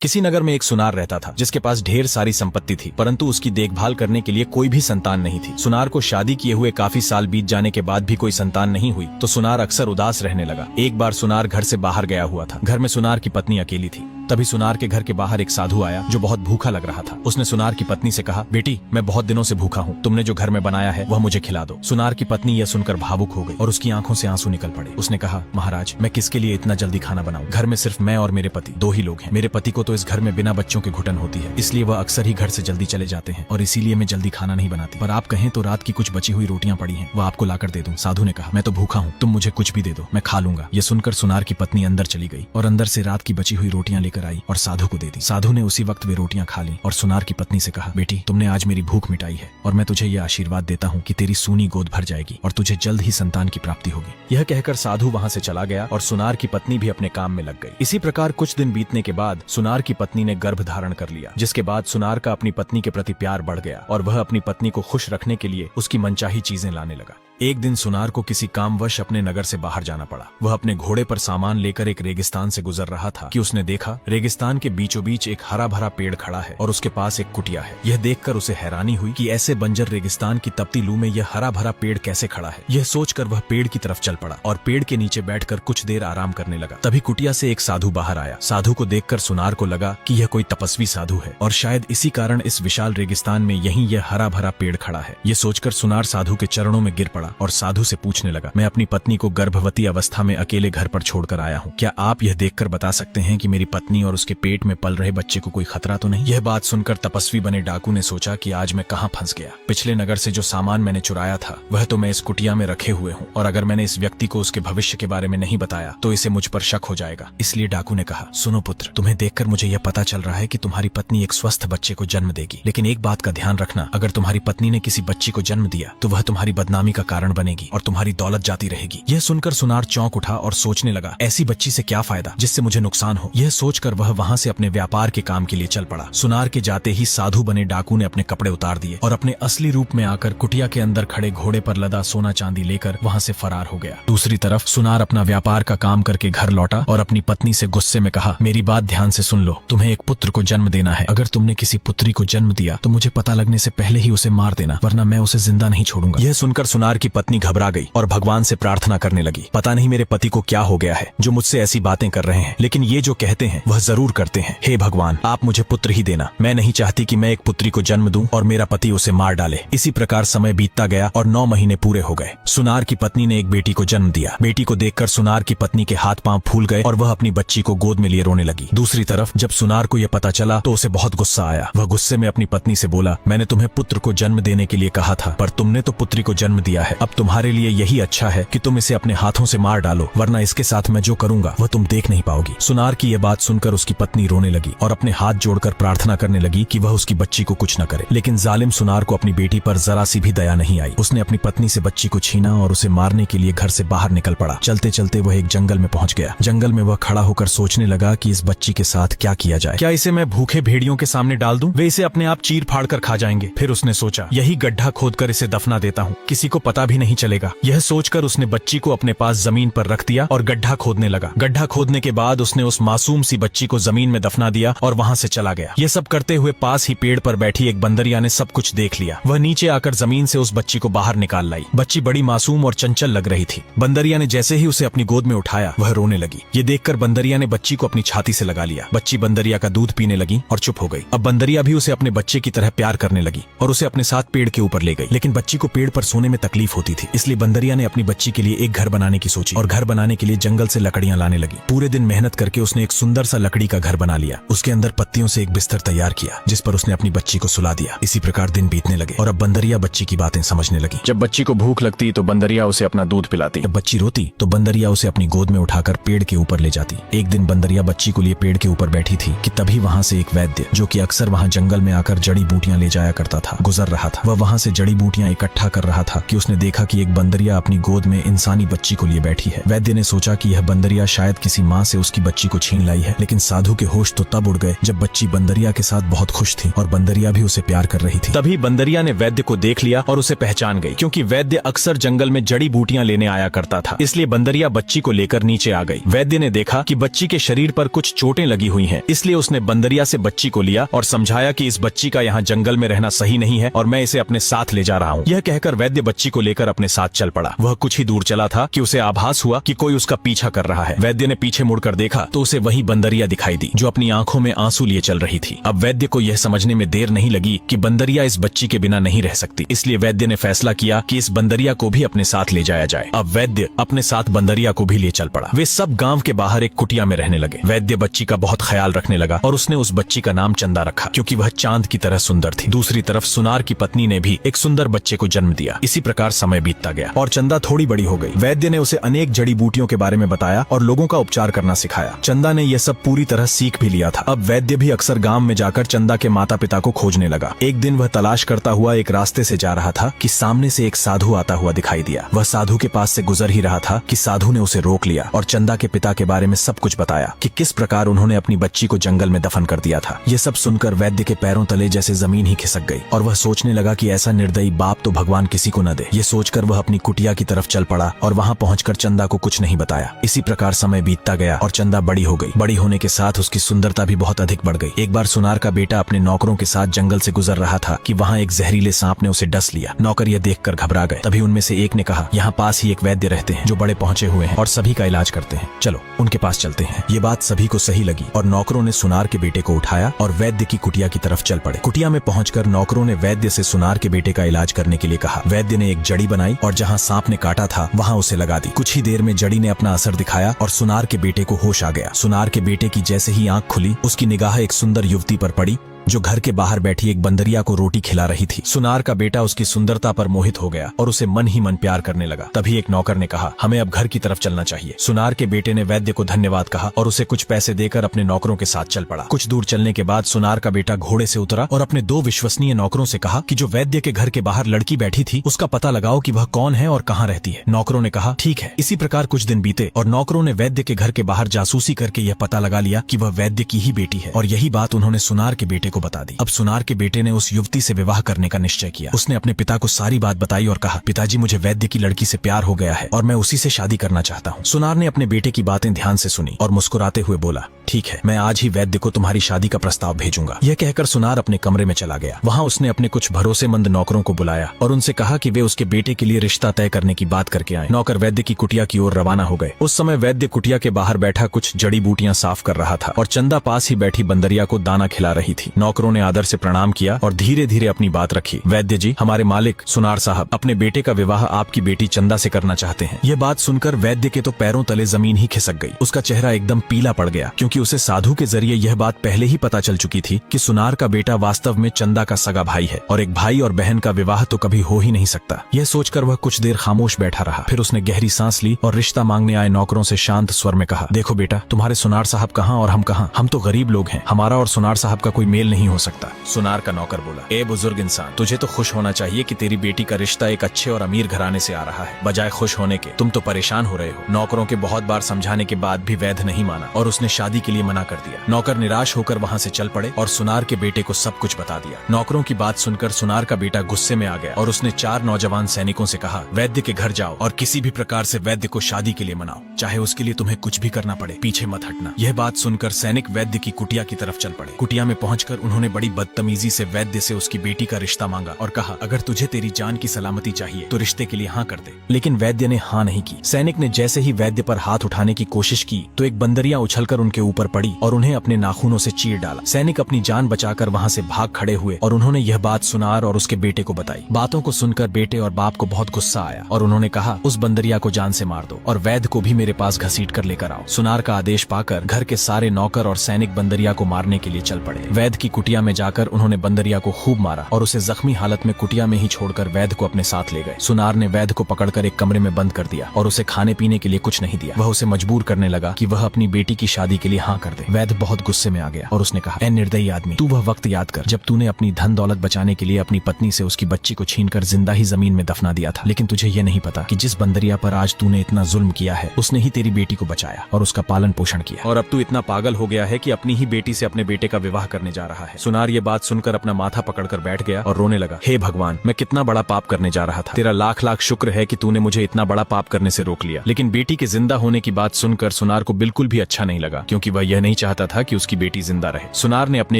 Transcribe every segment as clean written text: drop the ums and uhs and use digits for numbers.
किसी नगर में एक सुनार रहता था जिसके पास ढेर सारी संपत्ति थी, परंतु उसकी देखभाल करने के लिए कोई भी संतान नहीं थी। सुनार को शादी किए हुए काफी साल बीत जाने के बाद भी कोई संतान नहीं हुई तो सुनार अक्सर उदास रहने लगा। एक बार सुनार घर से बाहर गया हुआ था। घर में सुनार की पत्नी अकेली थी। तभी सुनार के घर के बाहर एक साधु आया जो बहुत भूखा लग रहा था। उसने सुनार की पत्नी से कहा, बेटी मैं बहुत दिनों से भूखा हूँ, तुमने जो घर में बनाया है वह मुझे खिला दो। सुनार की पत्नी यह सुनकर भावुक हो गई और उसकी आंखों से आंसू निकल पड़े। उसने कहा, महाराज मैं किसके लिए इतना जल्दी खाना बनाऊं? घर में सिर्फ मैं और मेरे पति दो ही लोग हैं। मेरे पति को तो इस घर में बिना बच्चों के घुटन होती है, इसलिए वह अक्सर ही घर से जल्दी चले जाते हैं और इसीलिए मैं जल्दी खाना नहीं बनाती। पर आप कहें तो रात की कुछ बची हुई रोटियां पड़ी हैं, वह आपको लाकर दे दूं। साधु ने कहा, मैं तो भूखा हूँ, तुम मुझे कुछ भी दे दो, मैं खा लूंगा। ये सुनकर सुनार की पत्नी अंदर चली गई और अंदर से रात की बची हुई रोटियां लेकर आई और साधु को दे दी। साधु ने उसी वक्त वे रोटियां खा ली और सुनार की पत्नी से कहा, बेटी तुमने आज मेरी भूख मिटाई है और मैं तुझे यह आशीर्वाद देता हूँ कि तेरी सूनी गोद भर जाएगी और तुझे जल्द ही संतान की प्राप्ति होगी। यह कहकर साधु वहाँ से चला गया और सुनार की पत्नी भी अपने काम में लग गई। इसी प्रकार कुछ दिन बीतने के बाद सुनार की पत्नी ने गर्भ धारण कर लिया, जिसके बाद सुनार का अपनी पत्नी के प्रति प्यार बढ़ गया और वह अपनी पत्नी को खुश रखने के लिए उसकी मनचाही चीजें लाने लगा। एक दिन सुनार को किसी कामवश अपने नगर से बाहर जाना पड़ा। वह अपने घोड़े पर सामान लेकर एक रेगिस्तान से गुजर रहा था कि उसने देखा रेगिस्तान के बीचों बीच एक हरा भरा पेड़ खड़ा है और उसके पास एक कुटिया है। यह देखकर उसे हैरानी हुई कि ऐसे बंजर रेगिस्तान की तपती लू में यह हरा भरा पेड़ कैसे खड़ा है। यह सोचकर वह पेड़ की तरफ चल पड़ा और पेड़ के नीचे बैठकर कुछ देर आराम करने लगा। तभी कुटिया से एक साधु बाहर आया। साधु को देखकर सुनार को लगा कि यह कोई तपस्वी साधु है और शायद इसी कारण इस विशाल रेगिस्तान में यहीं यह हरा भरा पेड़ खड़ा है। यह सोचकर सुनार साधु के चरणों में गिर पड़ा और साधु से पूछने लगा, मैं अपनी पत्नी को गर्भवती अवस्था में अकेले घर पर छोड़कर आया हूँ, क्या आप यह देखकर बता सकते हैं कि मेरी पत्नी और उसके पेट में पल रहे बच्चे को कोई खतरा तो नहीं? यह बात सुनकर तपस्वी बने डाकू ने सोचा कि आज मैं कहाँ फंस गया। पिछले नगर से जो सामान मैंने चुराया था वह तो मैं इस कुटिया में रखे हुए हूँ और अगर मैंने इस व्यक्ति को उसके भविष्य के बारे में नहीं बताया तो इसे मुझ पर शक हो जाएगा। इसलिए डाकू ने कहा, सुनो पुत्र, तुम्हें देखकर मुझे यह पता चल रहा है कि तुम्हारी पत्नी एक स्वस्थ बच्चे को जन्म देगी, लेकिन एक बात का ध्यान रखना, अगर तुम्हारी पत्नी ने किसी बच्ची को जन्म दिया तो वह तुम्हारी बदनामी का कारण बनेगी और तुम्हारी दौलत जाती रहेगी। यह सुनकर सुनार चौंक उठा और सोचने लगा, ऐसी बच्ची से क्या फायदा जिससे मुझे नुकसान हो। यह सोचकर वह वहां से अपने व्यापार के काम के लिए चल पड़ा। सुनार के जाते ही साधु बने डाकू ने अपने कपड़े उतार दिए और अपने असली रूप में आकर कुटिया के अंदर खड़े घोड़े पर लदा सोना चांदी लेकर वहां से फरार हो गया। दूसरी तरफ सुनार अपना व्यापार का काम करके घर लौटा और अपनी पत्नी से गुस्से में कहा, मेरी बात ध्यान से सुन लो, तुम्हें एक पुत्र को जन्म देना है। अगर तुमने किसी पुत्री को जन्म दिया तो मुझे पता लगने से पहले ही उसे मार देना, वरना मैं उसे जिंदा नहीं छोड़ूंगा। यह सुनकर सुनार की पत्नी घबरा गई और भगवान से प्रार्थना करने लगी, पता नहीं मेरे पति को क्या हो गया है जो मुझसे ऐसी बातें कर रहे हैं, लेकिन ये जो कहते हैं वह जरूर करते हैं। हे भगवान, आप मुझे पुत्र ही देना, मैं नहीं चाहती कि मैं एक पुत्री को जन्म दूं और मेरा पति उसे मार डाले। इसी प्रकार समय बीतता गया और 9 महीने पूरे हो गए। सुनार की पत्नी ने एक बेटी को जन्म दिया। बेटी को देखकर सुनार की पत्नी के हाथ पांव फूल गए और वह अपनी बच्ची को गोद में लिए रोने लगी। दूसरी तरफ जब सुनार को यह पता चला तो उसे बहुत गुस्सा आया। वह गुस्से में अपनी पत्नी से बोला, मैंने तुम्हें पुत्र को जन्म देने के लिए कहा था, पर तुमने तो पुत्री को जन्म दिया है। अब तुम्हारे लिए यही अच्छा है कि तुम इसे अपने हाथों से मार डालो, वरना इसके साथ मैं जो करूंगा वह तुम देख नहीं पाओगी। सुनार की यह बात सुनकर उसकी पत्नी रोने लगी और अपने हाथ जोड़कर प्रार्थना करने लगी कि वह उसकी बच्ची को कुछ न करे, लेकिन जालिम सुनार को अपनी बेटी पर जरा सी भी दया नहीं आई। उसने अपनी पत्नी से बच्ची को छीना और उसे मारने के लिए घर से बाहर निकल पड़ा। चलते चलते वह एक जंगल में पहुंच गया। जंगल में वह खड़ा होकर सोचने लगा कि इस बच्ची के साथ क्या किया जाए। क्या इसे मैं भूखे भेड़ियों के सामने डाल दूं? वे इसे अपने आप चीर फाड़ कर खा जाएंगे। फिर उसने सोचा, यही गड्ढा खोदकर इसे दफना देता हूँ, किसी को पता भी नहीं चलेगा। यह सोचकर उसने बच्ची को अपने पास जमीन पर रख दिया और गड्ढा खोदने लगा। गड्ढा खोदने के बाद उसने उस मासूम सी बच्ची को जमीन में दफना दिया और वहां से चला गया। यह सब करते हुए पास ही पेड़ पर बैठी एक बंदरिया ने सब कुछ देख लिया। वह नीचे आकर जमीन से उस बच्ची को बाहर निकाल लाई। बच्ची बड़ी मासूम और चंचल लग रही थी। बंदरिया ने जैसे ही उसे अपनी गोद में उठाया वह रोने लगी। ये देखकर बंदरिया ने बच्ची को अपनी छाती से लगा लिया। बच्ची बंदरिया का दूध पीने लगी और चुप हो गई। अब बंदरिया भी उसे अपने बच्चे की तरह प्यार करने लगी और उसे अपने साथ पेड़ के ऊपर ले गई। लेकिन बच्ची को पेड़ पर सोने में तकलीफ होती थी, इसलिए बंदरिया ने अपनी बच्ची के लिए एक घर बनाने की सोची और घर बनाने के लिए जंगल से लकड़ियां लाने लगी। पूरे दिन मेहनत करके उसने एक सुंदर सा लकड़ी का घर बना लिया। उसके अंदर पत्तियों से एक बिस्तर तैयार किया जिस पर उसने अपनी बच्ची को सुला दिया। इसी प्रकार दिन बीतने लगे और अब बंदरिया बच्ची की बातें समझने लगी। जब बच्ची को भूख लगती तो बंदरिया उसे अपना दूध पिलाती। जब बच्ची रोती तो बंदरिया उसे अपनी गोद में उठाकर पेड़ के ऊपर ले जाती। एक दिन बंदरिया बच्ची को लिए पेड़ के ऊपर बैठी थी कि तभी वहां से एक वैद्य, जो कि अक्सर वहां जंगल में आकर जड़ी बूटियां ले जाया करता था, गुजर रहा था। वह वहां से जड़ी बूटियां इकट्ठा कर रहा था कि उसने देखा कि एक बंदरिया अपनी गोद में इंसानी बच्ची को लिए बैठी है। वैद्य ने सोचा कि यह बंदरिया शायद किसी माँ से उसकी बच्ची को छीन लाई है, लेकिन साधु के होश तो तब उड़ गए जब बच्ची बंदरिया के साथ बहुत खुश थी और बंदरिया भी उसे प्यार कर रही थी। तभी बंदरिया ने वैद्य को देख लिया और उसे पहचान गई, क्योंकि वैद्य अक्सर जंगल में जड़ी बूटियां लेने आया करता था। इसलिए बंदरिया बच्ची को लेकर नीचे आ गई। वैद्य ने देखा कि बच्ची के शरीर पर कुछ चोटें लगी हुई हैं, इसलिए उसने बंदरिया से बच्ची को लिया और समझाया कि इस बच्ची का यहाँ जंगल में रहना सही नहीं है और मैं इसे अपने साथ ले जा रहा हूँ। यह कहकर वैद्य बच्ची को लेकर अपने साथ चल पड़ा। वह कुछ ही दूर चला था कि उसे आभास हुआ कि कोई उसका पीछा कर रहा है। वैद्य ने पीछे मुड़कर देखा तो उसे वही बंदरिया दिखाई दी जो अपनी आंखों में आंसू लिए चल रही थी। अब वैद्य को यह समझने में देर नहीं लगी कि बंदरिया इस बच्ची के बिना नहीं रह सकती, इसलिए वैद्य ने फैसला किया कि इस बंदरिया को भी अपने साथ ले जाया जाए। अब वैद्य अपने साथ बंदरिया को भी लिए चल पड़ा। वे सब गांव के बाहर एक कुटिया में रहने लगे। वैद्य बच्ची का बहुत ख्याल रखने लगा और उसने उस बच्ची का नाम चंदा रखा, क्योंकि वह चांद की तरह सुंदर थी। दूसरी तरफ सुनार की पत्नी ने भी एक सुंदर बच्चे को जन्म दिया। इसी प्रकार समय बीतता गया और चंदा थोड़ी बड़ी हो गई। वैद्य ने उसे अनेक जड़ी बूटियों के बारे में बताया और लोगों का उपचार करना सिखाया। चंदा ने यह सब पूरी तरह सीख भी लिया था। अब वैद्य भी अक्सर गांव में जाकर चंदा के माता पिता को खोजने लगा। एक दिन वह तलाश करता हुआ एक रास्ते से जा रहा था कि सामने से एक साधु आता हुआ दिखाई दिया। वह साधु के पास से गुजर ही रहा था कि साधु ने उसे रोक लिया और चंदा के पिता के बारे में सब कुछ बताया कि किस प्रकार उन्होंने अपनी बच्ची को जंगल में दफन कर दिया था। ये सब सुनकर वैद्य के पैरों तले जैसे जमीन ही खिसक गई और वह सोचने लगा कि ऐसा निर्दयी बाप तो भगवान किसी को न दे। ये सोचकर वह अपनी कुटिया की तरफ चल पड़ा और वहां पहुंचकर चंदा को कुछ नहीं बताया। इसी प्रकार समय बीतता गया और चंदा बड़ी हो गई। बड़ी होने के साथ उसकी सुंदरता भी बहुत अधिक बढ़ गई। एक बार सुनार का बेटा अपने नौकरों के साथ जंगल से गुजर रहा था कि वहाँ एक जहरीले सांप ने उसे डस लिया। नौकर यह देखकर घबरा गए। तभी उनमें से एक ने कहा, यहाँ पास ही एक वैद्य रहते हैं जो बड़े पहुंचे हुए हैं और सभी का इलाज करते हैं, चलो उनके पास चलते हैं। ये बात सभी को सही लगी और नौकरों ने सुनार के बेटे को उठाया और वैद्य की कुटिया की तरफ चल पड़े। कुटिया में पहुंचकर नौकरों ने वैद्य से सुनार के बेटे का इलाज करने के लिए कहा। वैद्य ने एक जड़ी बनाई और जहाँ सांप ने काटा था वहाँ उसे लगा दी। कुछ ही देर में जड़ी ने अपना असर दिखाया और सुनार के बेटे को होश आ गया। सुनार के बेटे की जैसे ही आंख खुली, उसकी निगाह एक सुंदर युवती पर पड़ी जो घर के बाहर बैठी एक बंदरिया को रोटी खिला रही थी। सुनार का बेटा उसकी सुंदरता पर मोहित हो गया और उसे मन ही मन प्यार करने लगा। तभी एक नौकर ने कहा, हमें अब घर की तरफ चलना चाहिए। सुनार के बेटे ने वैद्य को धन्यवाद कहा और उसे कुछ पैसे देकर अपने नौकरों के साथ चल पड़ा। कुछ दूर चलने के बाद सुनार का बेटा घोड़े से उतरा और अपने दो विश्वसनीय नौकरों से कहा कि जो वैद्य के घर के बाहर लड़की बैठी थी उसका पता लगाओ कि वह कौन है और कहाँ रहती है। नौकरों ने कहा, ठीक है। इसी प्रकार कुछ दिन बीते और नौकरों ने वैद्य के घर के बाहर जासूसी करके यह पता लगा लिया कि वह वैद्य की ही बेटी है और यही बात उन्होंने सुनार के बेटे को बता दी। अब सुनार के बेटे ने उस युवती से विवाह करने का निश्चय किया। उसने अपने पिता को सारी बात बताई और कहा, पिताजी मुझे वैद्य की लड़की से प्यार हो गया है और मैं उसी से शादी करना चाहता हूँ। सुनार ने अपने बेटे की बातें ध्यान से सुनी और मुस्कुराते हुए बोला, ठीक है, मैं आज ही वैद्य को तुम्हारी शादी का प्रस्ताव भेजूंगा। यह कहकर सुनार अपने कमरे में चला गया। वहाँ उसने अपने कुछ भरोसेमंद नौकरों को बुलाया और उनसे कहा कि वे उसके बेटे के लिए रिश्ता तय करने की बात करके आए। नौकर वैद्य की कुटिया की ओर रवाना हो गए। उस समय वैद्य कुटिया के बाहर बैठा कुछ जड़ी बूटियां साफ कर रहा था और चंदा पास ही बैठी बंदरिया को दाना खिला रही थी। नौकरों ने आदर से प्रणाम किया और धीरे धीरे अपनी बात रखी। वैद्य जी, हमारे मालिक सुनार साहब अपने बेटे का विवाह आपकी बेटी चंदा से करना चाहते हैं। यह बात सुनकर वैद्य के तो पैरों तले जमीन ही खिसक गई। उसका चेहरा एकदम पीला पड़ गया, क्योंकि उसे साधु के जरिए यह बात पहले ही पता चल चुकी थी कि सुनार का बेटा वास्तव में चंदा का सगा भाई है और एक भाई और बहन का विवाह तो कभी हो ही नहीं सकता। यह सोचकर वह कुछ देर खामोश बैठा रहा। फिर उसने गहरी सांस ली और रिश्ता मांगने आए नौकरों से शांत स्वर में कहा, देखो बेटा, तुम्हारे सुनार साहब कहाँ और हम कहाँ। हम तो गरीब लोग हैं, हमारा और सुनार साहब का कोई मेल नहीं हो सकता। सुनार का नौकर बोला, ए बुजुर्ग इंसान, तुझे तो खुश होना चाहिए कि तेरी बेटी का रिश्ता एक अच्छे और अमीर घराने से आ रहा है। बजाय खुश होने के तुम तो परेशान हो रहे हो। नौकरों के बहुत बार समझाने के बाद भी वैद्य नहीं माना और उसने शादी के लिए मना कर दिया। नौकर निराश होकर वहाँ से चल पड़े और सुनार के बेटे को सब कुछ बता दिया। नौकरों की बात सुनकर सुनार का बेटा गुस्से में आ गया और उसने 4 नौजवान सैनिकों से कहा, वैद्य के घर जाओ और किसी भी प्रकार से वैद्य को शादी के लिए मनाओ, चाहे उसके लिए तुम्हें कुछ भी करना पड़े, पीछे मत हटना। यह बात सुनकर सैनिक वैद्य की कुटिया की तरफ चल पड़े। कुटिया में पहुंचकर उन्होंने बड़ी बदतमीजी से वैद्य से उसकी बेटी का रिश्ता मांगा और कहा, अगर तुझे तेरी जान की सलामती चाहिए तो रिश्ते के लिए हाँ कर दे। लेकिन वैद्य ने हाँ नहीं की। सैनिक ने जैसे ही वैद्य पर हाथ उठाने की कोशिश की तो एक बंदरिया उछलकर उनके ऊपर पड़ी और उन्हें अपने नाखूनों से चीर डाला। सैनिक अपनी जान बचाकर वहाँ से भाग खड़े हुए और उन्होंने यह बात सुनार और उसके बेटे को बताई। बातों को सुनकर बेटे और बाप को बहुत गुस्सा आया और उन्होंने कहा, उस बंदरिया को जान से मार दो और वैद्य को भी मेरे पास घसीट कर लेकर आओ। सुनार का आदेश पाकर घर के सारे नौकर और सैनिक बंदरिया को मारने के लिए चल पड़े। वैद्य की की कुटिया में जाकर उन्होंने बंदरिया को खूब मारा और उसे जख्मी हालत में कुटिया में ही छोड़कर वैद्य को अपने साथ ले गए। सुनार ने वैद्य को पकड़कर एक कमरे में बंद कर दिया और उसे खाने पीने के लिए कुछ नहीं दिया। वह उसे मजबूर करने लगा कि वह अपनी बेटी की शादी के लिए हाँ कर दे। वैद्य बहुत गुस्से में आ गया और उसने कहा, ऐ निर्दयी आदमी, तू वह वक्त याद कर जब तूने अपनी धन दौलत बचाने के लिए अपनी पत्नी से उसकी बच्ची को छीनकर जिंदा ही जमीन में दफना दिया था। लेकिन तुझे ये नहीं पता कि जिस बंदरिया पर आज तूने इतना जुल्म किया है उसने ही तेरी बेटी को बचाया और उसका पालन पोषण किया, और अब तू इतना पागल हो गया है कि अपनी ही बेटी से अपने बेटे का विवाह करने जा रहा है। सुनार ये बात सुनकर अपना माथा पकड़कर बैठ गया और रोने लगा। हे भगवान, मैं कितना बड़ा पाप करने जा रहा था। तेरा लाख लाख शुक्र है कि तूने मुझे इतना बड़ा पाप करने से रोक लिया। लेकिन बेटी के जिंदा होने की बात सुनकर सुनार को बिल्कुल भी अच्छा नहीं लगा, क्योंकि वह यह नहीं चाहता था कि उसकी बेटी जिंदा रहे। सुनार ने अपने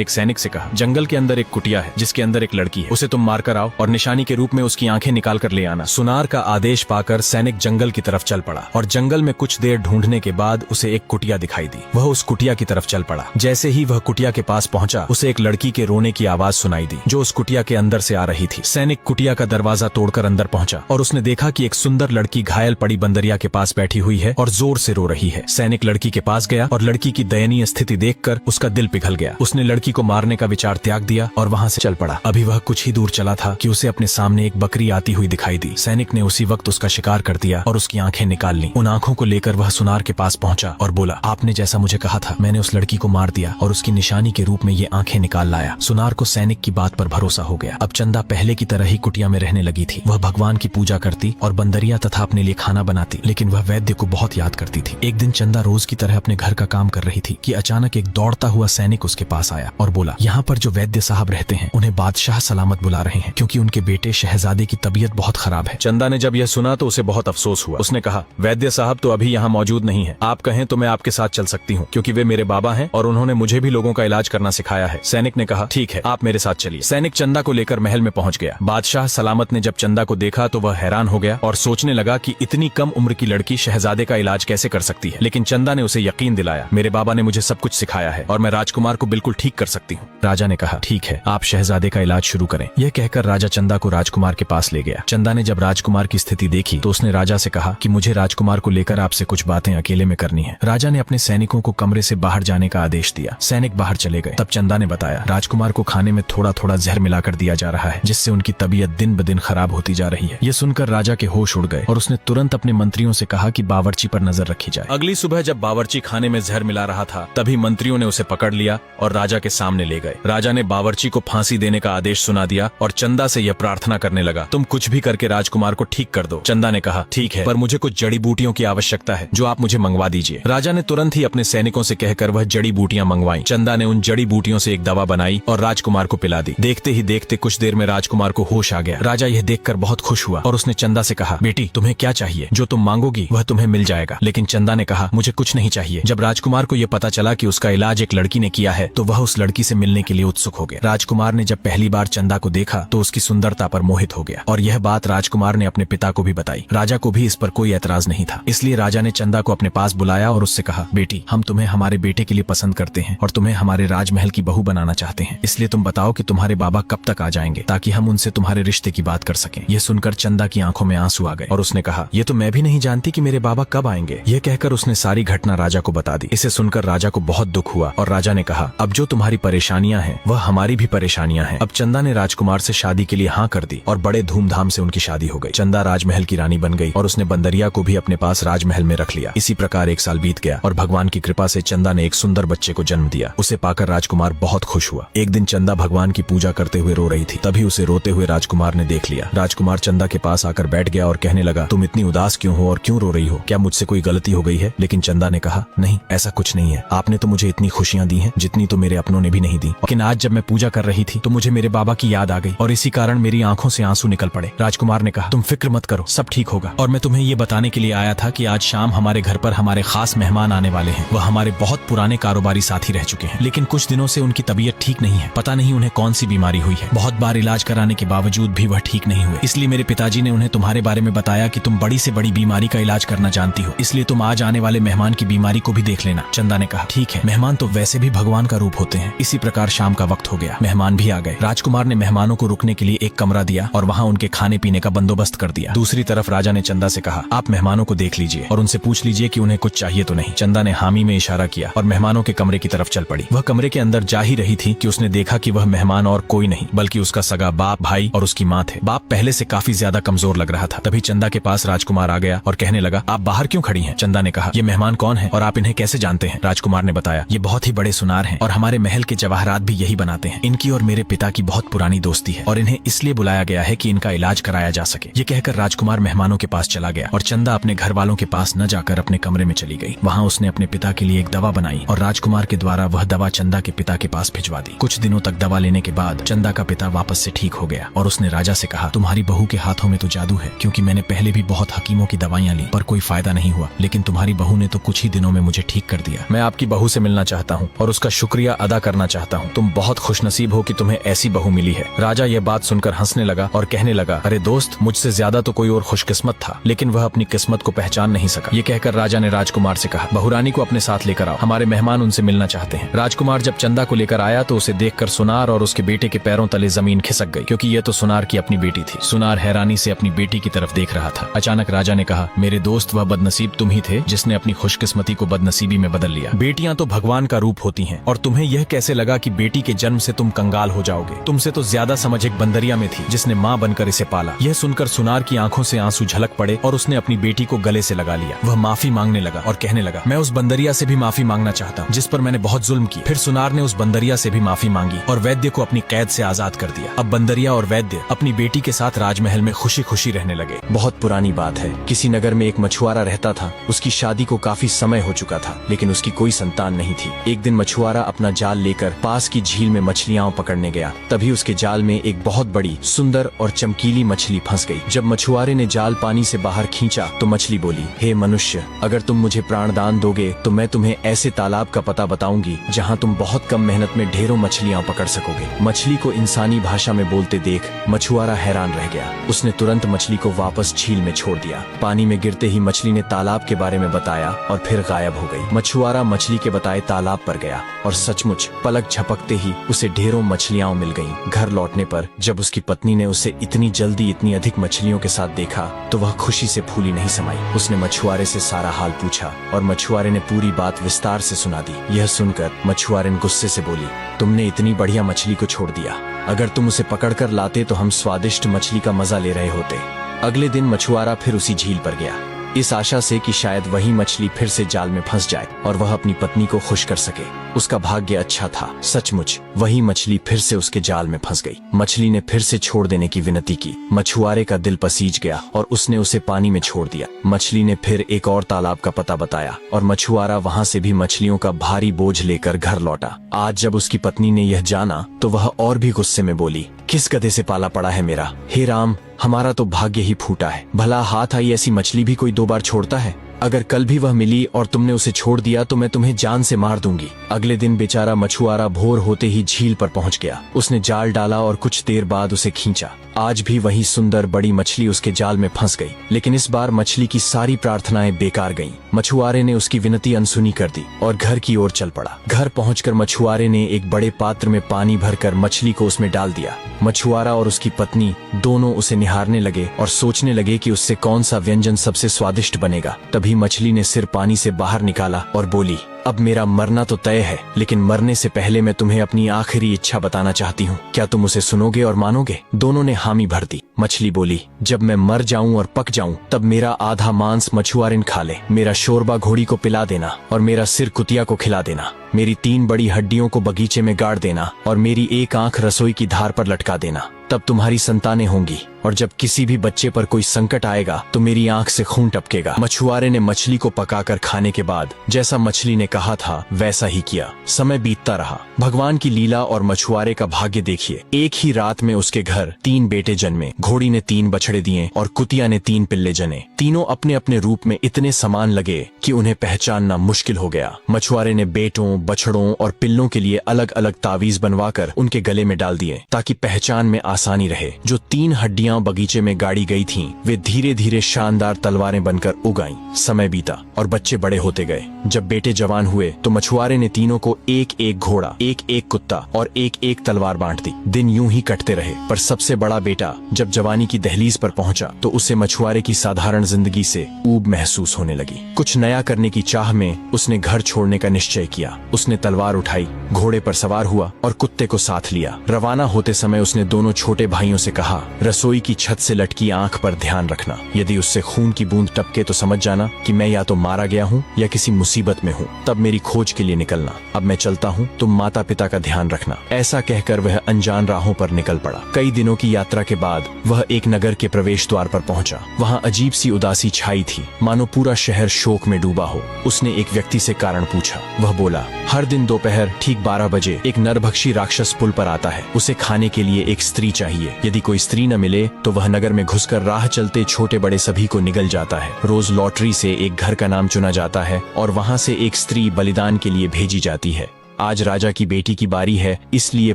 एक सैनिक से कहा, जंगल के अंदर एक कुटिया है जिसके अंदर एक लड़की है, उसे तुम मार कर आओ और निशानी के रूप में उसकी आंखें निकाल कर ले आना। सुनार का आदेश पाकर सैनिक जंगल की तरफ चल पड़ा और जंगल में कुछ देर ढूंढने के बाद उसे एक कुटिया दिखाई दी। वह उस कुटिया की तरफ चल पड़ा। जैसे ही वह कुटिया के पास पहुंचा, उसे एक लड़की के रोने की आवाज सुनाई दी जो उस कुटिया के अंदर से आ रही थी। सैनिक कुटिया का दरवाजा तोड़कर अंदर पहुंचा और उसने देखा कि एक सुंदर लड़की घायल पड़ी बंदरिया के पास बैठी हुई है और जोर से रो रही है। सैनिक लड़की के पास गया और लड़की की दयनीय स्थिति देखकर उसका दिल पिघल गया। उसने लड़की को मारने का विचार त्याग दिया और वहां से चल पड़ा। अभी वह कुछ ही दूर चला था कि उसे अपने सामने एक बकरी आती हुई दिखाई दी। सैनिक ने उसी वक्त उसका शिकार कर दिया और उसकी आंखें निकाल ली। उन आंखों को लेकर वह सुनार के पास पहुंचा और बोला, आपने जैसा मुझे कहा था मैंने उस लड़की को मार दिया और उसकी निशानी के रूप में ये आंखें निकाल लाया। सुनार को सैनिक की बात पर भरोसा हो गया। अब चंदा पहले की तरह ही कुटिया में रहने लगी थी। वह भगवान की पूजा करती और बंदरिया तथा अपने लिए खाना बनाती, लेकिन वह वैद्य को बहुत याद करती थी। एक दिन चंदा रोज की तरह अपने घर का काम कर रही थी कि अचानक एक दौड़ता हुआ सैनिक उसके पास आया और बोला, यहाँ पर जो वैद्य साहब रहते हैं उन्हें बादशाह सलामत बुला रहे हैं, क्योंकि उनके बेटे शहजादे की तबीयत बहुत खराब है। चंदा ने जब यह सुना तो उसे बहुत अफसोस हुआ। उसने कहा, वैद्य साहब तो अभी यहाँ मौजूद नहीं है, आप कहें तो मैं आपके साथ चल सकती हूँ, क्योंकि वे मेरे बाबा हैं और उन्होंने मुझे भी लोगों का इलाज करना सिखाया है। सैनिक ने कहा, ठीक है, आप मेरे साथ चलिए। सैनिक चंदा को लेकर महल में पहुंच गया। बादशाह सलामत ने जब चंदा को देखा तो वह हैरान हो गया और सोचने लगा कि इतनी कम उम्र की लड़की शहजादे का इलाज कैसे कर सकती है। लेकिन चंदा ने उसे यकीन दिलाया, मेरे बाबा ने मुझे सब कुछ सिखाया है और मैं राजकुमार को बिल्कुल ठीक कर सकती हूँ। राजा ने कहा, ठीक है, आप शहजादे का इलाज शुरू करें। यह कहकर राजा चंदा को राजकुमार के पास ले गया। चंदा ने जब राजकुमार की स्थिति देखी तो उसने राजा से कहा कि मुझे राजकुमार को लेकर आपसे कुछ बातें अकेले में करनी है। राजा ने अपने सैनिकों को कमरे से बाहर जाने का आदेश दिया। सैनिक बाहर चले गए। तब चंदा ने बताया, राजकुमार को खाने में थोड़ा थोड़ा जहर मिलाकर दिया जा रहा है, जिससे उनकी तबीयत दिन ब दिन खराब होती जा रही है। ये सुनकर राजा के होश उड़ गए और उसने तुरंत अपने मंत्रियों से कहा कि बावर्ची पर नजर रखी जाए। अगली सुबह जब बावर्ची खाने में जहर मिला रहा था, तभी मंत्रियों ने उसे पकड़ लिया और राजा के सामने ले गए। राजा ने बावर्ची को फांसी देने का आदेश सुना दिया और चंदा से यह प्रार्थना करने लगा, तुम कुछ भी करके राजकुमार को ठीक कर दो। चंदा ने कहा, ठीक है, पर मुझे कुछ जड़ी बूटियों की आवश्यकता है जो आप मुझे मंगवा दीजिए। राजा ने तुरंत ही अपने सैनिकों से कहकर वह जड़ी बूटियां मंगवाई। चंदा ने उन जड़ी बूटियों से एक दवा बनाई और राजकुमार को पिला दी। देखते ही देखते कुछ देर में राजकुमार को होश आ गया। राजा यह देखकर बहुत खुश हुआ और उसने चंदा से कहा, बेटी तुम्हें क्या चाहिए? जो तुम मांगोगी वह तुम्हें मिल जाएगा। लेकिन चंदा ने कहा, मुझे कुछ नहीं चाहिए। जब राजकुमार को यह पता चला कि उसका इलाज एक लड़की ने किया है तो वह उस लड़की से मिलने के लिए उत्सुक हो गया। राजकुमार ने जब पहली बार चंदा को देखा तो उसकी सुंदरता पर मोहित हो गया और यह बात राजकुमार ने अपने पिता को भी बताई। राजा को भी इस पर कोई ऐतराज नहीं था, इसलिए राजा ने चंदा को अपने पास बुलाया और उससे कहा, बेटी हम तुम्हें हमारे बेटे के लिए पसंद करते हैं और तुम्हें हमारे राजमहल की बहू बनाना चाहते हैं, इसलिए तुम बताओ कि तुम्हारे बाबा कब तक आ जाएंगे ताकि हम उनसे तुम्हारे रिश्ते की बात कर सकें। यह सुनकर चंदा की आंखों में आंसू आ गए और उसने कहा, यह तो मैं भी नहीं जानती कि मेरे बाबा कब आएंगे। यह कहकर उसने सारी घटना राजा को बता दी। इसे सुनकर राजा को बहुत दुख हुआ और राजा ने कहा, अब जो तुम्हारी परेशानियां हैं वह हमारी भी परेशानियां हैं। अब चंदा ने राजकुमार से शादी के लिए हाँ कर दी और बड़े धूमधाम से उनकी शादी हो गई। चंदा राजमहल की रानी बन गई और उसने बंदरिया को भी अपने पास राजमहल में रख लिया। इसी प्रकार एक साल बीत गया और भगवान की कृपा से चंदा ने एक सुंदर बच्चे को जन्म दिया। उसे पाकर राजकुमार बहुत खुश हुआ। एक दिन चंदा भगवान की पूजा करते हुए रो रही थी, तभी उसे रोते हुए राजकुमार ने देख लिया। राजकुमार चंदा के पास आकर बैठ गया और कहने लगा, तुम इतनी उदास क्यों हो और क्यों रो रही हो? क्या मुझसे कोई गलती हो गई है? लेकिन चंदा ने कहा, नहीं ऐसा कुछ नहीं है, आपने तो मुझे इतनी खुशियां दी हैं जितनी तो मेरे अपनों ने भी नहीं दी। लेकिन आज जब मैं पूजा कर रही थी तो मुझे मेरे बाबा की याद आ गई और इसी कारण मेरी आंखों से आंसू निकल पड़े। राजकुमार ने कहा, तुम फिक्र मत करो, सब ठीक होगा। और मैं तुम्हें ये बताने के लिए आया था कि आज शाम हमारे घर पर हमारे खास मेहमान आने वाले हैं। वह हमारे बहुत पुराने कारोबारी साथी रह चुके हैं, लेकिन कुछ दिनों से उनकी तबीयत ठीक नहीं है। पता नहीं उन्हें कौन सी बीमारी हुई है। बहुत बार इलाज कराने के बावजूद भी वह ठीक नहीं हुए। इसलिए मेरे पिताजी ने उन्हें तुम्हारे बारे में बताया कि तुम बड़ी से बड़ी बीमारी का इलाज करना जानती हो, इसलिए तुम आज आने वाले मेहमान की बीमारी को भी देख लेना। चंदा ने कहा, ठीक है, मेहमान तो वैसे भी भगवान का रूप होते हैं। इसी प्रकार शाम का वक्त हो गया, मेहमान भी आ गए। राजकुमार ने मेहमानों को रुकने के लिए एक कमरा दिया और वहाँ उनके खाने पीने का बंदोबस्त कर दिया। दूसरी तरफ राजा ने चंदा से कहा, आप मेहमानों को देख लीजिए और उनसे पूछ लीजिए कि उन्हें कुछ चाहिए तो नहीं। चंदा ने हामी में इशारा किया और मेहमानों के कमरे की तरफ चल पड़ी। वह कमरे के अंदर जा ही रही थी कि उसने देखा कि वह मेहमान और कोई नहीं बल्कि उसका सगा बाप, भाई और उसकी माँ थे। बाप पहले से काफी ज्यादा कमजोर लग रहा था। तभी चंदा के पास राजकुमार आ गया और कहने लगा, आप बाहर क्यों खड़ी हैं? चंदा ने कहा, ये मेहमान कौन है और आप इन्हें कैसे जानते हैं? राजकुमार ने बताया, ये बहुत ही बड़े सुनार हैं और हमारे महल के जवाहरात भी यही बनाते हैं। इनकी और मेरे पिता की बहुत पुरानी दोस्ती है और इन्हें इसलिए बुलाया गया है कि इनका इलाज कराया जा सके। ये कहकर राजकुमार मेहमानों के पास चला गया और चंदा अपने घर वालों के पास न जाकर अपने कमरे में चली गई। वहाँ उसने अपने पिता के लिए एक दवा बनाई और राजकुमार के द्वारा वह दवा चंदा के पिता के पास भिजवा दी। कुछ दिनों तक दवा लेने के बाद चंदा का पिता वापस से ठीक हो गया और उसने राजा से कहा, तुम्हारी बहू के हाथों में तो जादू है, क्योंकि मैंने पहले भी बहुत हकीमों की दवाइयाँ ली पर कोई फायदा नहीं हुआ, लेकिन तुम्हारी बहू ने तो कुछ ही दिनों में मुझे ठीक कर दिया। मैं आपकी बहू से मिलना चाहता हूँ और उसका शुक्रिया अदा करना चाहता हूँ। तुम बहुत खुशनसीब हो कि तुम्हें ऐसी बहू मिली है। राजा ये बात सुनकर हंसने लगा और कहने लगा, अरे दोस्त, मुझसे ज्यादा तो कोई और खुशकिस्मत था, लेकिन वह अपनी किस्मत को पहचान नहीं सका। ये कहकर राजा ने राजकुमार से कहा, बहुरानी को अपने साथ लेकर आओ, हमारे मेहमान उनसे मिलना चाहते हैं। राजकुमार जब चंदा को लेकर आया तो उसे देखकर सुनार और उसके बेटे के पैरों तले जमीन खिसक गई, क्योंकि यह तो सुनार की अपनी बेटी थी। सुनार हैरानी से अपनी बेटी की तरफ देख रहा था। अचानक राजा ने कहा, मेरे दोस्त, वह बदनसीब तुम ही थे जिसने अपनी खुशकिस्मती को बदनसीबी में बदल लिया। बेटियां तो भगवान का रूप होती हैं और तुम्हें यह कैसे लगा कि बेटी के जन्म से तुम कंगाल हो जाओगे? तुमसे तो ज्यादा समझ एक बंदरिया में थी जिसने माँ बनकर इसे पाला। यह सुनकर सुनार की आंखों से आंसू झलक पड़े और उसने अपनी बेटी को गले से लगा लिया। वह माफी मांगने लगा और कहने लगा, मैं उस बंदरिया से भी माफी मांगना चाहता हूँ जिस पर मैंने बहुत जुल्म की। फिर सुनार ने उस बंदरिया से भी माफी मांगी और वैद्य को अपनी कैद से आजाद कर दिया। अब बंदरिया और वैद्य अपनी बेटी के साथ राजमहल में खुशी खुशी रहने लगे। बहुत पुरानी बात है, किसी नगर में एक मछुआरा रहता था। उसकी शादी को काफी समय हो चुका था, लेकिन उसकी कोई संतान नहीं थी। एक दिन मछुआरा अपना जाल लेकर पास की झील में मछलियां पकड़ने गया। तभी उसके जाल में एक बहुत बड़ी, सुंदर और चमकीली मछली फंस गई। जब मछुआरे ने जाल पानी से बाहर खींचा तो मछली बोली, हे मनुष्य, अगर तुम मुझे प्राणदान दोगे तो मैं तुम्हें ऐसे तालाब का पता बताऊंगी जहाँ तुम बहुत कम मेहनत में ढेरों मछलियां पकड़ सकोगे। मछली को इंसानी भाषा में बोलते देख मछुआरा हैरान रह गया। उसने तुरंत मछली को वापस झील में छोड़ दिया। पानी में गिरते ही मछली ने तालाब के बारे में बताया और फिर गायब हो गई। मछुआरा मछली के बताए तालाब पर गया और सचमुच पलक झपकते ही उसे ढेरों मछलियां मिल गईं। घर लौटने पर जब उसकी पत्नी ने उसे इतनी जल्दी इतनी अधिक मछलियों के साथ देखा तो वह खुशी से फूली नहीं समाई। उसने मछुआरे से सारा हाल पूछा और मछुआरे ने पूरी बात विस्तार से सुना दी। यह सुनकर मछुआरे गुस्से से बोली, तुमने इतनी बढ़िया मछली को छोड़ दिया। अगर तुम उसे पकड़कर लाते तो हम स्वादिष्ट मछली का मजा ले रहे होते। अगले दिन मछुआरा फिर उसी झील पर गया, इस आशा से कि शायद वही मछली फिर से जाल में फंस जाए और वह अपनी पत्नी को खुश कर सके। उसका भाग्य अच्छा था, सचमुच वही मछली फिर से उसके जाल में फंस गई। मछली ने फिर से छोड़ देने की विनती की। मछुआरे का दिल पसीज गया और उसने उसे पानी में छोड़ दिया। मछली ने फिर एक और तालाब का पता बताया और मछुआरा वहाँ से भी मछलियों का भारी बोझ लेकर घर लौटा। आज जब उसकी पत्नी ने यह जाना तो वह और भी गुस्से में बोली, किस गधे से पाला पड़ा है मेरा। हे राम, हमारा तो भाग्य ही फूटा है। भला हाथ आई ऐसी मछली भी कोई 2 बार छोड़ता है? अगर कल भी वह मिली और तुमने उसे छोड़ दिया तो मैं तुम्हें जान से मार दूंगी। अगले दिन बेचारा मछुआरा भोर होते ही झील पर पहुंच गया। उसने जाल डाला और कुछ देर बाद उसे खींचा। आज भी वही सुंदर बड़ी मछली उसके जाल में फंस गई, लेकिन इस बार मछली की सारी प्रार्थनाएं बेकार गईं। मछुआरे ने उसकी विनती अनसुनी कर दी और घर की ओर चल पड़ा। घर पहुंचकर मछुआरे ने एक बड़े पात्र में पानी भरकर मछली को उसमें डाल दिया। मछुआरा और उसकी पत्नी दोनों उसे निहारने लगे और सोचने लगे कि उससे कौन सा व्यंजन सबसे स्वादिष्ट बनेगा। तभी मछली ने सिर पानी से बाहर निकाला और बोली, अब मेरा मरना तो तय है, लेकिन मरने से पहले मैं तुम्हें अपनी आखिरी इच्छा बताना चाहती हूँ। क्या तुम उसे सुनोगे और मानोगे? दोनों ने हामी भर दी। मछली बोली, जब मैं मर जाऊं और पक जाऊं तब मेरा आधा मांस मछुआरिन खा ले, मेरा शोरबा घोड़ी को पिला देना और मेरा सिर कुतिया को खिला देना, मेरी 3 बड़ी हड्डियों को बगीचे में गाड़ देना और मेरी एक आंख रसोई की धार पर लटका देना। तब तुम्हारी संतानें होंगी और जब किसी भी बच्चे पर कोई संकट आएगा तो मेरी आंख से खून टपकेगा। मछुआरे ने मछली को पकाकर खाने के बाद जैसा मछली ने कहा था वैसा ही किया। समय बीतता रहा। भगवान की लीला और मछुआरे का भाग्य देखिए। एक ही रात में उसके घर 3 बेटे जन्मे। घोड़ी ने 3 बछड़े दिए और कुतिया ने 3 पिल्ले जने। तीनों अपने अपने रूप में इतने समान लगे कि उन्हें पहचानना मुश्किल हो गया। मछुआरे ने बेटों, बछड़ों और पिल्लों के लिए अलग अलग तावीज बनवाकर उनके गले में डाल दिए ताकि पहचान में आसानी रहे। जो 3 हड्डियां बेटियां बगीचे में गाड़ी गई थीं, वे धीरे धीरे शानदार तलवारें बनकर उग आईं। समय बीता और बच्चे बड़े होते गए। जब बेटे जवान हुए तो मछुआरे ने तीनों को एक एक घोड़ा, एक एक कुत्ता और एक एक तलवार बांट दी। दिन यूं ही कटते रहे, पर सबसे बड़ा बेटा जब जवानी की दहलीज पर पहुंचा तो उसे मछुआरे की साधारण जिंदगी से ऊब महसूस होने लगी। कुछ नया करने की चाह में उसने घर छोड़ने का निश्चय किया। उसने तलवार उठाई, घोड़े पर सवार हुआ और कुत्ते को साथ लिया। रवाना होते समय उसने दोनों छोटे भाइयों से कहा, रसोई की छत से लटकी आंख पर ध्यान रखना। यदि उससे खून की बूंद टपके तो समझ जाना कि मैं या तो मारा गया हूँ या किसी मुसीबत में हूँ। तब मेरी खोज के लिए निकलना। अब मैं चलता हूँ, तुम माता पिता का ध्यान रखना। ऐसा कहकर वह अनजान राहों पर निकल पड़ा। कई दिनों की यात्रा के बाद वह एक नगर के प्रवेश द्वार पर पहुंचा। वहाँ अजीब सी उदासी छाई थी, मानो पूरा शहर शोक में डूबा हो। उसने एक व्यक्ति से कारण पूछा। वह बोला, हर दिन दोपहर ठीक 12 बजे एक नरभक्षी राक्षस पुल पर आता है। उसे खाने के लिए एक स्त्री चाहिए। यदि कोई स्त्री न मिले तो वह नगर में घुसकर राह चलते छोटे बड़े सभी को निगल जाता है। रोज लॉटरी से एक घर का नाम चुना जाता है और वहाँ से एक स्त्री बलिदान के लिए भेजी जाती है। आज राजा की बेटी की बारी है, इसलिए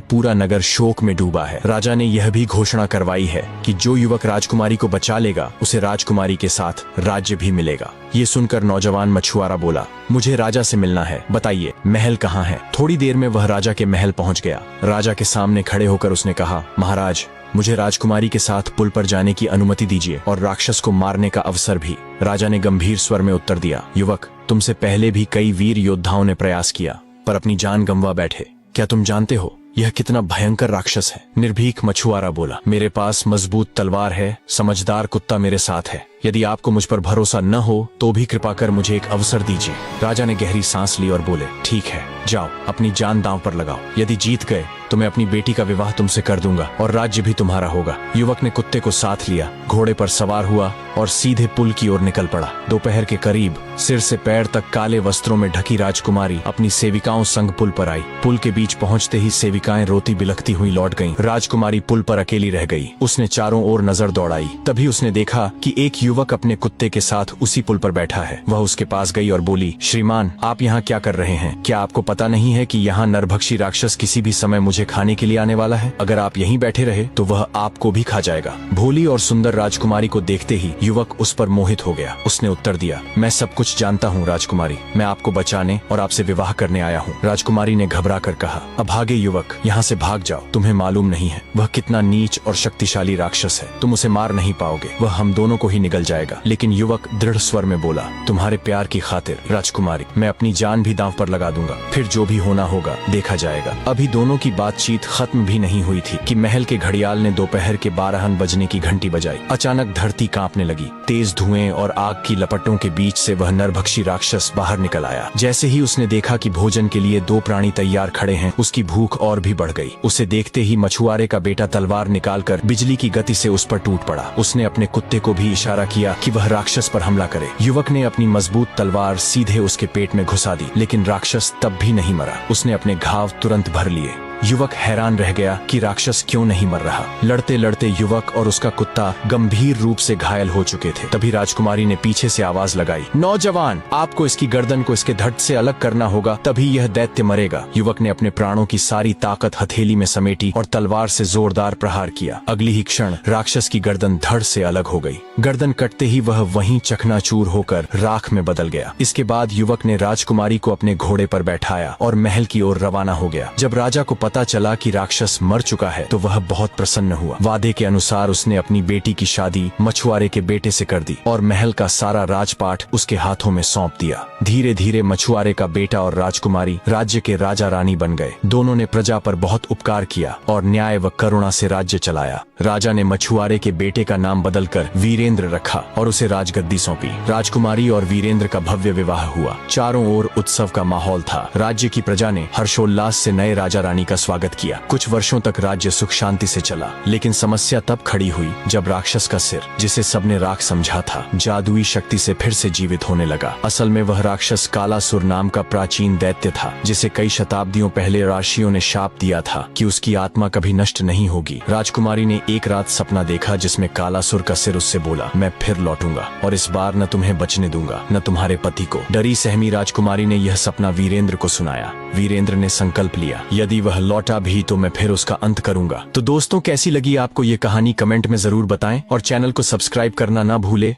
पूरा नगर शोक में डूबा है। राजा ने यह भी घोषणा करवाई है कि जो युवक राजकुमारी को बचा लेगा उसे राजकुमारी के साथ राज्य भी मिलेगा। ये सुनकर नौजवान मछुआरा बोला, मुझे राजा से मिलना है, बताइए महल कहाँ है। थोड़ी देर में वह राजा के महल पहुँच गया। राजा के सामने खड़े होकर उसने कहा, महाराज, मुझे राजकुमारी के साथ पुल पर जाने की अनुमति दीजिए और राक्षस को मारने का अवसर भी। राजा ने गंभीर स्वर में उत्तर दिया, युवक, तुमसे पहले भी कई वीर योद्धाओं ने प्रयास किया पर अपनी जान गंवा बैठे। क्या तुम जानते हो यह कितना भयंकर राक्षस है? निर्भीक मछुआरा बोला, मेरे पास मजबूत तलवार है, समझदार कुत्ता मेरे साथ है। यदि आपको मुझ पर भरोसा न हो तो भी कृपा कर मुझे एक अवसर दीजिए। राजा ने गहरी सांस ली और बोले, ठीक है, जाओ, अपनी जान दांव पर लगाओ। यदि जीत गए तो मैं अपनी बेटी का विवाह तुमसे कर दूंगा और राज्य भी तुम्हारा होगा। युवक ने कुत्ते को साथ लिया, घोड़े पर सवार हुआ और सीधे पुल की ओर निकल पड़ा। दोपहर के करीब सिर से पैर तक काले वस्त्रों में ढकी राजकुमारी अपनी सेविकाओं संग पुल पर आई। पुल के बीच पहुंचते ही सेविकाएं रोती बिलखती हुई लौट गईं। राजकुमारी पुल पर अकेली रह गई। उसने चारों ओर नजर दौड़ाई। तभी उसने देखा कि एक युवक अपने कुत्ते के साथ उसी पुल पर बैठा है। वह उसके पास गई और बोली, श्रीमान, आप यहाँ क्या कर रहे हैं? क्या आपको पता नहीं है कि यहाँ नरभक्षी राक्षस किसी भी समय मुझे खाने के लिए आने वाला है? अगर आप यहीं बैठे रहे तो वह आपको भी खा जाएगा। भोली और सुंदर राजकुमारी को देखते ही युवक उस पर मोहित हो गया। उसने उत्तर दिया, मैं सब कुछ जानता हूँ राजकुमारी, मैं आपको बचाने और आपसे विवाह करने आया हूँ। राजकुमारी ने घबरा कर कहा, अभागे युवक, यहाँ से भाग जाओ। तुम्हें मालूम नहीं है वह कितना नीच और शक्तिशाली राक्षस है। तुम उसे मार नहीं पाओगे, वह हम दोनों को ही निगल जाएगा। लेकिन युवक दृढ़ स्वर में बोला, तुम्हारे प्यार की खातिर राजकुमारी, मैं अपनी जान भी दांव पर लगा दूंगा। फिर जो भी होना होगा देखा जाएगा। अभी दोनों की बातचीत खत्म भी नहीं हुई थी कि महल के घड़ियाल ने दोपहर के 12 बजने की घंटी बजाई। अचानक धरती कांपने लगी। तेज धुएं और आग की लपटों के बीच से वह नरभक्षी राक्षस बाहर निकल आया। जैसे ही उसने देखा कि भोजन के लिए 2 प्राणी तैयार खड़े हैं, उसकी भूख और भी बढ़ गई। उसे देखते ही मछुआरे का बेटा तलवार निकालकर बिजली की गति से उस पर टूट पड़ा। उसने अपने कुत्ते को भी इशारा किया कि वह राक्षस पर हमला करे। युवक ने अपनी मजबूत तलवार सीधे उसके पेट में घुसा दी, लेकिन राक्षस तब भी नहीं मरा। उसने अपने घाव तुरंत भर लिए। युवक हैरान रह गया कि राक्षस क्यों नहीं मर रहा। लड़ते लड़ते युवक और उसका कुत्ता गंभीर रूप से घायल हो चुके थे। तभी राजकुमारी ने पीछे से आवाज लगाई, नौजवान, आपको इसकी गर्दन को इसके धड़ से अलग करना होगा, तभी यह दैत्य मरेगा। युवक ने अपने प्राणों की सारी ताकत हथेली में समेटी और तलवार से जोरदार प्रहार किया। अगली ही क्षण राक्षस की गर्दन धड़ से अलग हो गई। गर्दन कटते ही वह वहीं चकनाचूर होकर राख में बदल गया। इसके बाद युवक ने राजकुमारी को अपने घोड़े पर बैठाया और महल की ओर रवाना हो गया। जब राजा को पता चला कि राक्षस मर चुका है तो वह बहुत प्रसन्न हुआ। वादे के अनुसार उसने अपनी बेटी की शादी मछुआरे के बेटे से कर दी और महल का सारा राजपाट उसके हाथों में सौंप दिया। धीरे धीरे मछुआरे का बेटा और राजकुमारी राज्य के राजा रानी बन गए। दोनों ने प्रजा पर बहुत उपकार किया और न्याय व करुणा से राज्य चलाया। राजा ने मछुआरे के बेटे का नाम बदलकर वीरेंद्र रखा और उसे राजगद्दी सौंपी। राजकुमारी और वीरेंद्र का भव्य विवाह हुआ। चारों ओर उत्सव का माहौल था। राज्य की प्रजा ने हर्षोल्लास से नए राजा रानी का स्वागत किया। कुछ वर्षों तक राज्य सुख शांति से चला, लेकिन समस्या तब खड़ी हुई जब राक्षस का सिर, जिसे सबने राख समझा था, जादुई शक्ति से फिर से जीवित होने लगा। असल में वह राक्षस कालासुर नाम का प्राचीन दैत्य था, जिसे कई शताब्दियों पहले ऋषियों ने शाप दिया था कि उसकी आत्मा कभी नष्ट नहीं होगी। राजकुमारी ने एक रात सपना देखा जिसमें कालासुर का सिर उससे बोला, मैं फिर लौटूंगा और इस बार न तुम्हें बचने दूंगा न तुम्हारे पति को। डरी सहमी राजकुमारी ने यह सपना वीरेंद्र को सुनाया। वीरेंद्र ने संकल्प लिया, यदि वह लौटा भी तो मैं फिर उसका अंत करूंगा। तो दोस्तों, कैसी लगी आपको ये कहानी कमेंट में जरूर बताएं और चैनल को सब्सक्राइब करना ना भूले।